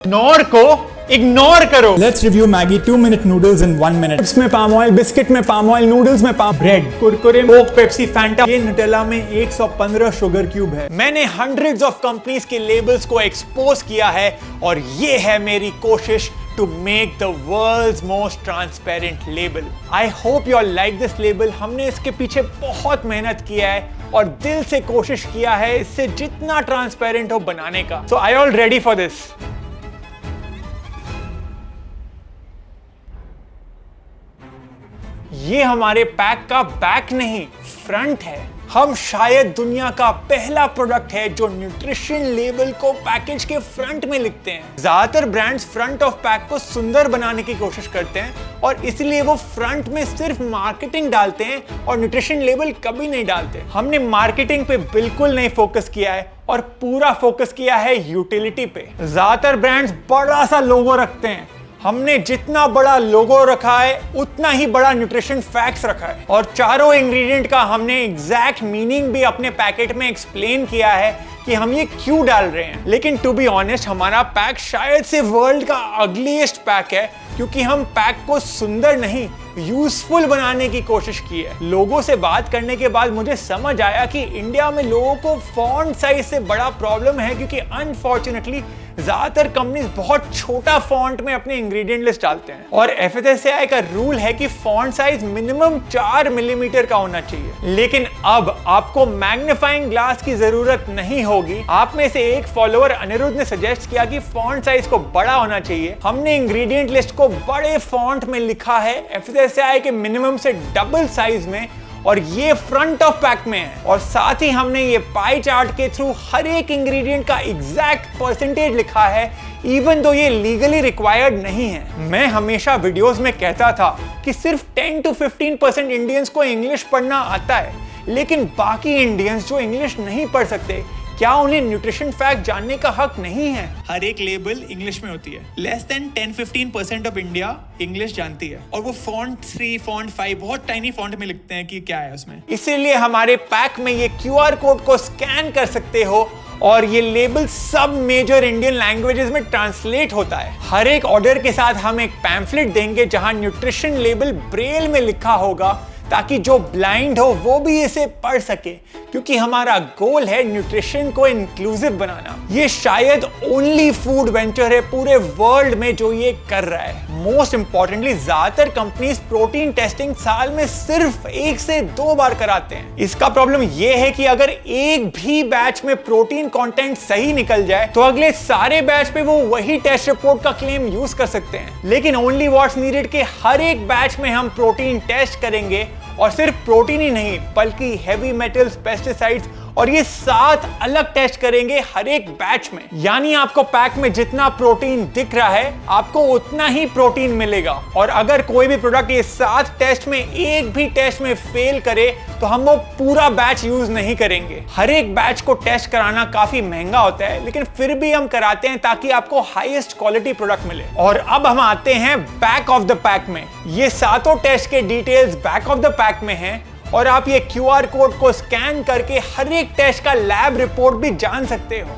Ignore को ignore करो। Let's review Maggi 2-minute noodles in 1 minute. Chips में palm oil, biscuit में palm oil, noodles में palm bread, Kurkure, Coke, Pepsi, Fanta, ये Nutella में 115 sugar cube है। मैंने हंड्रेड्स ऑफ कंपनीज के लेबल्स को एक्सपोज किया है और ये है मेरी कोशिश to make the world's most transparent label. I hope you all like this label. हमने इसके पीछे बहुत मेहनत किया है और दिल से कोशिश किया है इससे जितना ट्रांसपेरेंट हो बनाने का। So are you all ready for this? ये हमारे पैक का बैक नहीं, फ्रंट है। हम शायद दुनिया का पहला प्रोडक्ट है जो न्यूट्रिशन लेबल को पैकेज के फ्रंट में लिखते हैं। ज्यादातर ब्रांड्स फ्रंट ऑफ पैक को सुंदर बनाने की कोशिश करते हैं और इसलिए वो फ्रंट में सिर्फ मार्केटिंग डालते हैं और न्यूट्रिशन लेबल कभी नहीं डालते। हमने मार्केटिंग पे बिल्कुल नहीं फोकस किया है और पूरा फोकस किया है यूटिलिटी पे। ज्यादातर ब्रांड्स बड़ा सा लोगो रखते हैं, हमने जितना बड़ा लोगो रखा है उतना ही बड़ा न्यूट्रिशन फैक्ट्स रखा है और चारों इंग्रेडिएंट का हमने एग्जैक्ट मीनिंग भी अपने पैकेट में एक्सप्लेन किया है कि हम ये क्यों डाल रहे हैं। लेकिन टू बी ऑनेस्ट हमारा पैक शायद से वर्ल्ड का अगलीस्ट पैक है क्योंकि हम पैक को सुंदर नहीं यूजफुल बनाने की कोशिश की है। लोगों से बात करने के बाद मुझे समझ आया कि इंडिया में लोगों को फॉन्ट साइज से बड़ा प्रॉब्लम है क्योंकि अनफॉर्चुनेटली ज्यादातर कंपनीज बहुत छोटा फॉन्ट में अपने इंग्रेडिएंट लिस्ट डालते हैं और एफएसएसएआई का रूल है कि फॉन्ट साइज मिनिमम 4 मिलीमीटर का होना चाहिए। लेकिन अब आपको मैग्नीफाइंग ग्लास की जरूरत नहीं होगी। आप में से एक फॉलोअर अनिरुद्ध ने सजेस्ट किया कि फॉन्ट साइज को बड़ा होना चाहिए। हमने इंग्रेडिएंट लिस्ट को बड़े फॉन्ट में लिखा है एफएसएसएआई के मिनिमम से डबल साइज में और ये फ्रंट ऑफ पैक में है और साथ ही हमने ये पाई चार्ट के थ्रू हर एक इंग्रेडिएंट का एग्जैक्ट परसेंटेज लिखा है इवन दो ये लीगली रिक्वायर्ड नहीं है। मैं हमेशा वीडियोस में कहता था कि सिर्फ 10 to 15% इंडियंस को इंग्लिश पढ़ना आता है, लेकिन बाकी इंडियंस जो इंग्लिश नहीं पढ़ सकते क्या उन्हें न्यूट्रिशन फैक्ट जानने का हक नहीं है? हर एक लेबल इंग्लिश में होती है। Less than 10-15% of India English जानती है और वो फॉन्ट 3, फॉन्ट 5 बहुत टाइनी फॉन्ट में लिखते हैं कि क्या है उसमें। इसीलिए हमारे पैक में ये QR कोड को स्कैन कर सकते हो और ये लेबल सब मेजर इंडियन लैंग्वेजेस में ट्रांसलेट होता है। हर एक ऑर्डर के साथ हम एक पैम्फलेट देंगे जहां न्यूट्रिशन लेबल ब्रेल में लिखा होगा ताकि जो ब्लाइंड हो वो भी इसे पढ़ सके क्योंकि हमारा गोल है न्यूट्रिशन को इंक्लूसिव बनाना। ये शायद ओनली फूड वेंचर है पूरे वर्ल्ड में जो ये कर रहा है। मोस्ट इंपॉर्टेंटली ज्यादातर कंपनीज प्रोटीन टेस्टिंग साल में सिर्फ 1 से 2 बार कराते हैं। इसका प्रॉब्लम ये है कि अगर एक भी बैच में प्रोटीन कंटेंट सही निकल जाए तो अगले सारे बैच पे वो वही टेस्ट रिपोर्ट का क्लेम यूज कर सकते हैं। लेकिन ओनली व्हाट्स नीडेड के हर एक बैच में हम प्रोटीन टेस्ट करेंगे और सिर्फ प्रोटीन ही नहीं बल्कि हेवी मेटल्स, पेस्टिसाइड्स और ये 7 अलग टेस्ट करेंगे हर एक बैच में। यानी आपको पैक में जितना प्रोटीन दिख रहा है आपको उतना ही प्रोटीन मिलेगा और अगर कोई भी प्रोडक्ट ये 7 टेस्ट में एक भी टेस्ट में फेल करे तो हम वो पूरा बैच यूज नहीं करेंगे। हर एक बैच को टेस्ट कराना काफी महंगा होता है लेकिन फिर भी हम कराते हैं ताकि आपको हाईएस्ट क्वालिटी प्रोडक्ट मिले। और अब हम आते हैं बैक ऑफ द पैक में। ये 7 टेस्ट के details back of the pack में हैं और आप ये QR कोड को स्कैन करके हर एक टेस्ट का लैब रिपोर्ट भी जान सकते हो।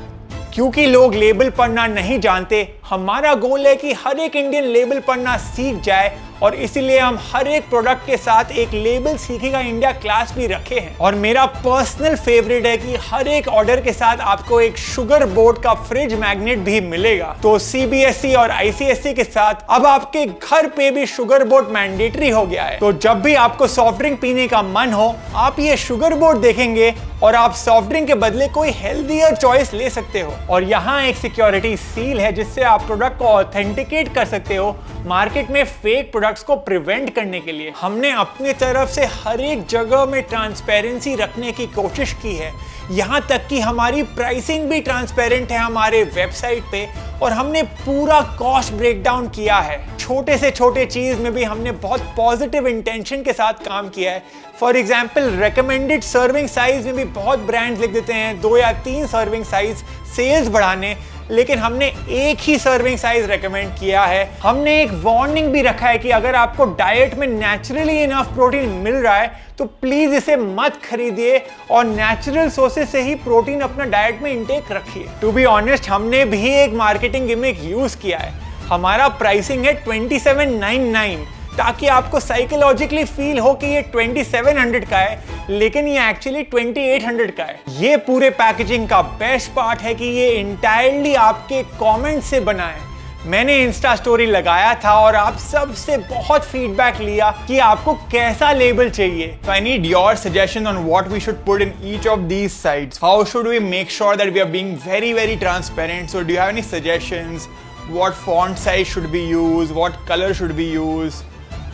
क्योंकि लोग लेबल पढ़ना नहीं जानते, हमारा गोल है कि हर एक इंडियन लेबल पढ़ना सीख जाए और इसीलिए हम हर एक प्रोडक्ट के साथ एक लेबल सीखेगा इंडिया क्लास भी रखे हैं। और मेरा पर्सनल फेवरेट है कि हर एक ऑर्डर के साथ आपको एक शुगर बोर्ड का फ्रिज मैग्नेट भी मिलेगा। तो CBSE और ICSE के साथ अब आपके घर पे भी शुगर बोर्ड मैंडेटरी हो गया है। तो जब भी आपको सॉफ्ट ड्रिंक पीने का मन हो आप ये शुगर बोर्ड देखेंगे और आप सॉफ्ट ड्रिंक के बदले कोई हेल्दियर चॉइस ले सकते हो। और यहाँ एक सिक्योरिटी सील है जिससे आप प्रोडक्ट को ऑथेंटिकेट कर सकते हो मार्केट में फेक प्रोडक्ट्स को प्रिवेंट करने के लिए। हमने अपनी तरफ से हर एक जगह में ट्रांसपेरेंसी रखने की कोशिश की है, यहाँ तक कि हमारी प्राइसिंग भी ट्रांसपेरेंट है हमारे वेबसाइट पे और हमने पूरा कॉस्ट ब्रेकडाउन किया है। छोटे से छोटे चीज में भी हमने बहुत पॉजिटिव इंटेंशन के साथ काम किया है। For example recommended serving size में भी बहुत ब्रांड्स लिख देते हैं 2 या 3 सर्विंग साइज सेल्स बढ़ाने, लेकिन हमने एक ही सर्विंग साइज रेकमेंड किया है। हमने एक वार्निंग भी रखा है कि अगर आपको डाइट में नेचुरली इनफ प्रोटीन मिल रहा है तो प्लीज इसे मत खरीदिए और नेचुरल सोर्सेज से ही प्रोटीन अपना डाइट में इंटेक रखिए। टू बी ऑनेस्ट, हमने भी एक मार्केटिंग गिमिक यूज किया है। हमारा प्राइसिंग है 2799 ताकि आपको साइकोलॉजिकली फील हो कि ये 2700 का है, लेकिन ये एक्चुअली 2800 का है। ये पूरे पैकेजिंग का बेस्ट पार्ट है कि ये इंटायरली आपके कमेंट से बना है। मैंने इंस्टा स्टोरी लगाया था और आप सबसे बहुत फीडबैक लिया कि आपको कैसा लेबल चाहिए। So I need your suggestion on what we should put in each of these sides. How should we make sure that we are being very transparent? So do you have any suggestions? What font size should be used? What color should be used?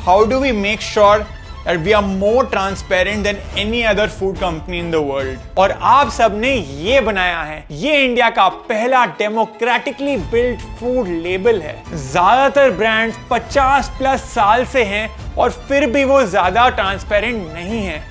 How do we make sure that we are more transparent than any other food company in the world? और आप सबने ये बनाया है। ये India का पहला democratically built food label है। ज्यादातर ब्रांड्स 50+ साल से हैं और फिर भी वो ज्यादा ट्रांसपेरेंट नहीं है,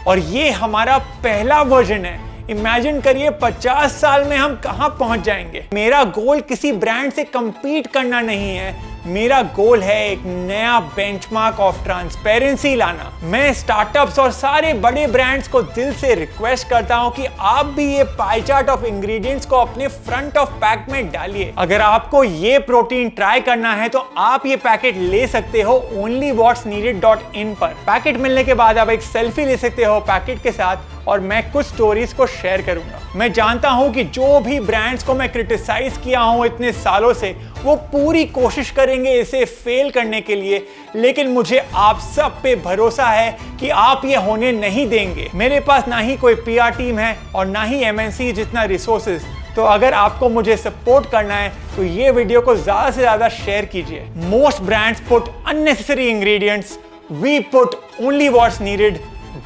और ये हमारा पहला वर्जन है। इमेजिन करिए 50 साल में हम कहां पहुंच जाएंगे। मेरा गोल किसी ब्रांड से कंपीट करना नहीं है, मेरा गोल है एक नया बेंचमार्क ऑफ ट्रांसपेरेंसी लाना। मैं स्टार्टअप्स और सारे बड़े ब्रांड्स को दिल से रिक्वेस्ट करता हूं कि आप भी ये पाई चार्ट ऑफ इंग्रेडिएंट्स को अपने फ्रंट ऑफ पैक में डालिए। अगर आपको ये प्रोटीन ट्राई करना है तो आप ये पैकेट ले सकते हो onlywhatsneeded.in पर। पैकेट मिलने के बाद आप एक सेल्फी ले सकते हो पैकेट के साथ और मैं कुछ स्टोरीज को शेयर करूंगा। मैं जानता हूं कि जो भी ब्रांड्स को मैं क्रिटिसाइज किया हूं इतने सालों से, वो पूरी कोशिश करेंगे इसे फेल करने के लिए, लेकिन मुझे आप सब पे भरोसा है कि आप ये होने नहीं देंगे। मेरे पास ना ही कोई PR टीम है और ना ही MNC जितना रिसोर्सेज। तो अगर आपको मुझे सपोर्ट करना है तो ये वीडियो को ज्यादा से ज्यादा शेयर कीजिए। Most brands put unnecessary ingredients, we put only what's needed.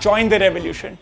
Join the revolution.